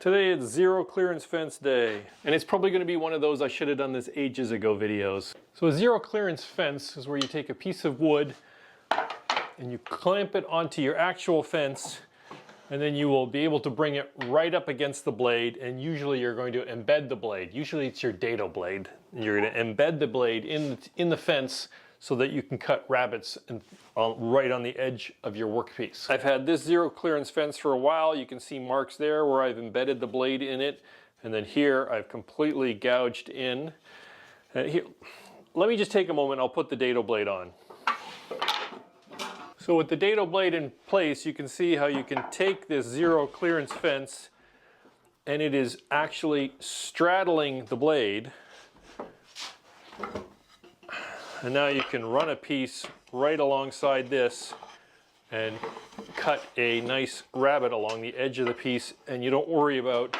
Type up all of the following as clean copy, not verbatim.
Today it's zero clearance fence day, and it's probably going to be one of those I should have done this ages ago videos. So a zero clearance fence is where you take a piece of wood and you clamp it onto your actual fence, and then you will be able to bring it right up against the blade, and usually you're going to embed the blade. Usually it's your dado blade. You're going to embed the blade in the fence so that you can cut rabbets right on the edge of your workpiece. I've had this zero clearance fence for a while. You can see marks there where I've embedded the blade in it, and then here I've completely gouged in. Here, let me just take a moment, I'll put the dado blade on. So with the dado blade in place, you can see how you can take this zero clearance fence and it is actually straddling the blade. And now you can run a piece right alongside this and cut a nice rabbet along the edge of the piece, and you don't worry about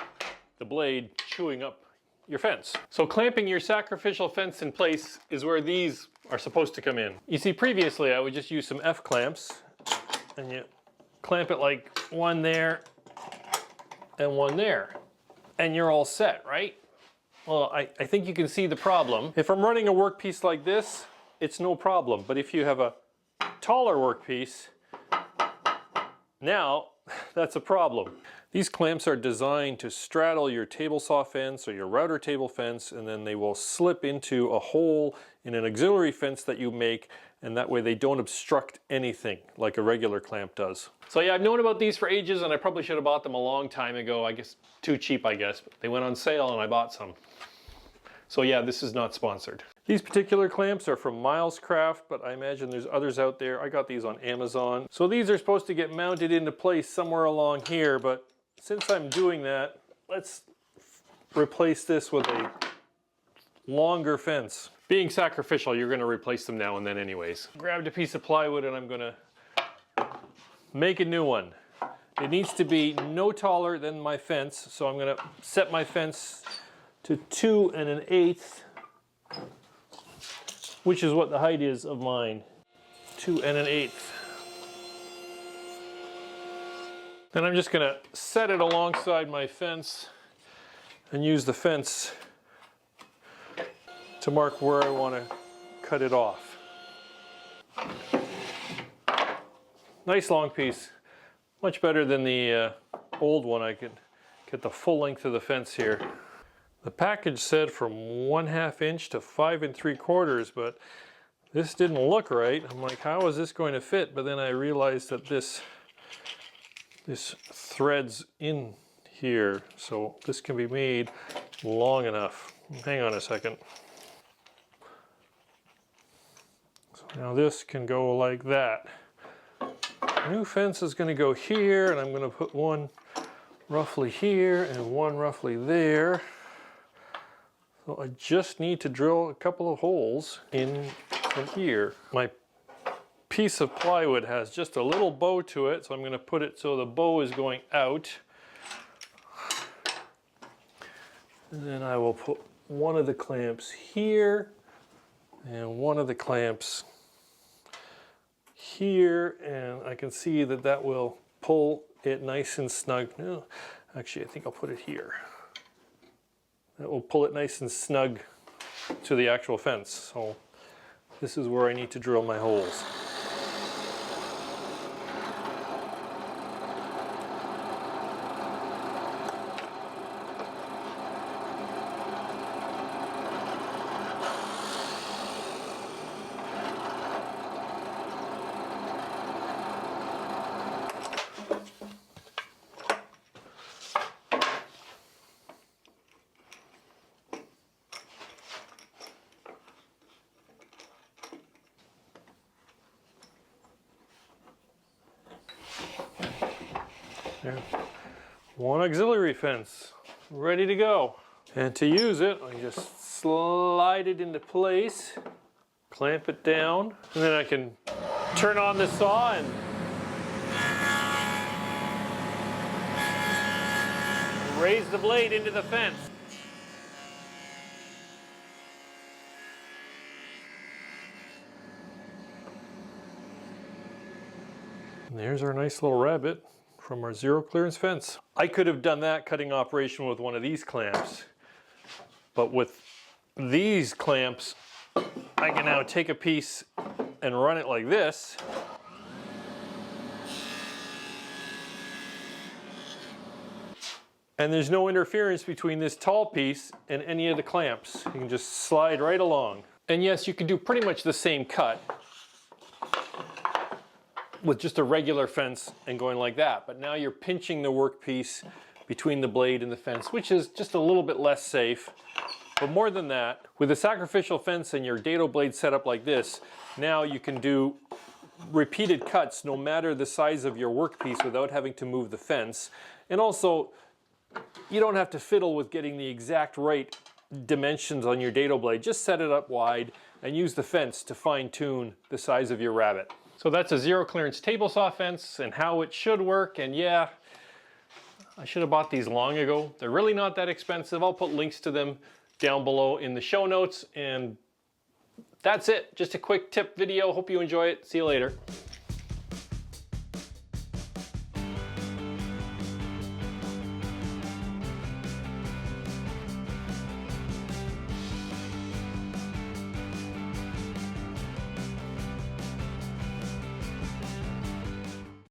the blade chewing up your fence. So clamping your sacrificial fence in place is where these are supposed to come in. You see, previously I would just use some F-clamps, and you clamp it like one there and one there, and you're all set, right? Well, I think you can see the problem. If I'm running a workpiece like this, it's no problem. But if you have a taller workpiece, now that's a problem. These clamps are designed to straddle your table saw fence or your router table fence, and then they will slip into a hole in an auxiliary fence that you make, and that way they don't obstruct anything like a regular clamp does. So yeah, I've known about these for ages, and I probably should have bought them a long time ago. I guess too cheap, I guess. But they went on sale and I bought some. So yeah, this is not sponsored. These particular clamps are from Miles Craft, but I imagine there's others out there. I got these on Amazon. So these are supposed to get mounted into place somewhere along here, but since I'm doing that, let's replace this with a longer fence. Being sacrificial, you're going to replace them now and then anyways. Grabbed a piece of plywood and I'm going to make a new one. It needs to be no taller than my fence, so I'm going to set my fence to 2 1/8, which is what the height is of mine. 2 1/8. Then I'm just going to set it alongside my fence and use the fence to mark where I want to cut it off. Nice long piece. Much better than the old one. I could get the full length of the fence here. The package said from 1/2 inch to 5 3/4, but this didn't look right. I'm like, how is this going to fit? But then I realized that this threads in here, so this can be made long enough. Hang on a second. So now this can go like that. New fence is going to go here, and I'm going to put one roughly here and one roughly there. So I just need to drill a couple of holes in from here. My piece of plywood has just a little bow to it, so I'm going to put it so the bow is going out. And then I will put one of the clamps here and one of the clamps here, and I can see that that will pull it nice and snug. No, actually I think I'll put it here. That will pull it nice and snug to the actual fence. So this is where I need to drill my holes. There. One auxiliary fence ready to go. And to use it, I just slide it into place, clamp it down, and then I can turn on the saw and raise the blade into the fence. And there's our nice little rabbit from our zero clearance fence. I could have done that cutting operation with one of these clamps, but with these clamps, I can now take a piece and run it like this. And there's no interference between this tall piece and any of the clamps. You can just slide right along. And yes, you can do pretty much the same cut with just a regular fence and going like that. But now you're pinching the workpiece between the blade and the fence, which is just a little bit less safe. But more than that, with a sacrificial fence and your dado blade set up like this, now you can do repeated cuts no matter the size of your workpiece without having to move the fence. And also, you don't have to fiddle with getting the exact right dimensions on your dado blade. Just set it up wide and use the fence to fine-tune the size of your rabbet. So that's a zero clearance table saw fence and how it should work. And yeah, I should have bought these long ago. They're really not that expensive. I'll put links to them down below in the show notes. And that's it. Just a quick tip video. Hope you enjoy it. See you later.